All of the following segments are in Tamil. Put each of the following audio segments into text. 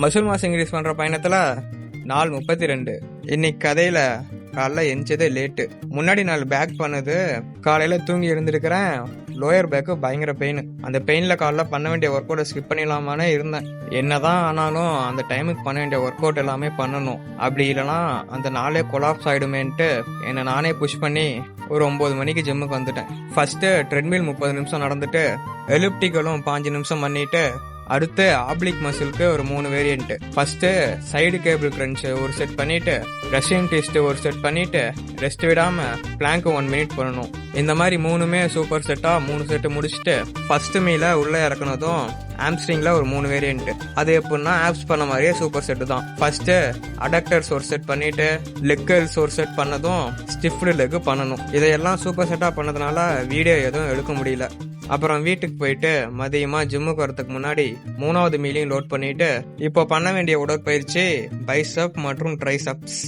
மசூல் மாஸ் இன்க்ரீஸ் பண்ற பயணத்துல நாள் 32. இன்னைக்கு கதையில காலைல எந்திச்சதே லேட்டு. முன்னாடி நாள் பேக் பண்ணது, காலையில தூங்கி இருந்திருக்கிறேன். லோயர் பேக்கு பயங்கர பெயின். அந்த பெயின்ல காலைல பண்ண வேண்டிய ஒர்க் அவுட்டை ஸ்கிப் பண்ணிடலாமானே இருந்தேன். என்னதான் ஆனாலும் அந்த டைமுக்கு பண்ண வேண்டிய ஒர்க் அவுட் எல்லாமே பண்ணணும். அப்படி இல்லைனா அந்த நாளே கொலாப்ஸ் ஆயிடுமேன்ட்டு என்னை நானே புஷ் பண்ணி ஒரு 9 மணிக்கு ஜிம்முக்கு வந்துட்டேன். ஃபர்ஸ்ட் ட்ரெட்மில் 30 நிமிஷம் நடந்துட்டு, எலிப்டிக்கலும் 5 நிமிஷம் பண்ணிட்டு, அடுத்து ஆப்ளிக் மசிலுக்கு ஒரு 3 variant. First side cable crunch ஒரு செட் பண்ணிட்டு, ரஷ்யன் ட்விஸ்ட் ஒரு செட் பண்ணிட்டு, ரெஸ்ட் விடாம பிளாங்க் 1 மினிட் பண்ணணும். இந்த மாதிரி 3மே சூப்பர் செட்டா 3 செட் முடிச்சுட்டு, ஃபர்ஸ்ட் மீல உள்ள இறக்குனதும் ஆம்ஸ்ட்ரிங்ல ஒரு 3 வேரியன்ட். அது எப்படின்னா ஆப்ஸ் பண்ண மாதிரியே சூப்பர் செட் தான். ஃபர்ஸ்ட் அடக்டர்ஸ் ஒரு செட் பண்ணிட்டு, லெக் கர்ல்ஸ் ஒரு செட் பண்ணதும் ஸ்டிஃப்டு லெக் பண்ணணும். இதையெல்லாம் சூப்பர் செட்டா பண்ணதுனால வீடியோ எதுவும் எடுக்க முடியல. அப்புறம் வீட்டுக்கு போயிட்டு மதியமா ஜிம்முக்கு வரதுக்கு முன்னாடி 3வது மீலையும் லோட் பண்ணிட்டு, இப்போ பண்ண வேண்டிய உடற்பயிற்சி பைசப் மற்றும் ட்ரைசப்ஸ்.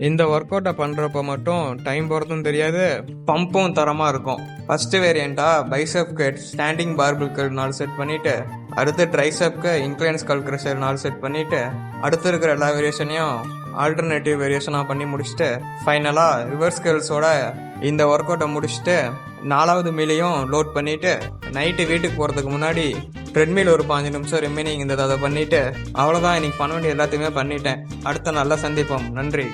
இந்த ஒர்க் அவுட்டை பண்றப்ப மட்டும் டைம் போறதும் தெரியாது, பம்பும் தரமா இருக்கும். ஃபர்ஸ்ட் வேரியண்டா பைசப்க்கு ஸ்டாண்டிங் பார்பிள் கர்ல் 4 செட் பண்ணிட்டு, அடுத்து ட்ரைசப்க்கு இன்க்ளைன் ஸ்கல் கிரஷர் 4 செட் பண்ணிட்டு, அடுத்து இருக்கிற எல்லா வேரியேஷனையும் ஆல்டர்னேட்டிவ் வேரியேஷனா பண்ணி முடிச்சுட்டு, ஃபைனலா ரிவர்ஸ் கர்ல்ஸோட இந்த ஒர்க் அவுட்டை முடிச்சுட்டு 4வது மீலையும் லோட் பண்ணிட்டு, நைட்டு வீட்டுக்கு போறதுக்கு முன்னாடி ட்ரெட்மில் ஒரு 5 நிமிஷம் ரிமைனிங் இருந்தது, அதை பண்ணிட்டு அவ்வளவுதான். இன்னைக்கு பண்ண வேண்டிய எல்லாத்தையுமே பண்ணிட்டேன். அடுத்த நல்லா சந்திப்போம். நன்றி.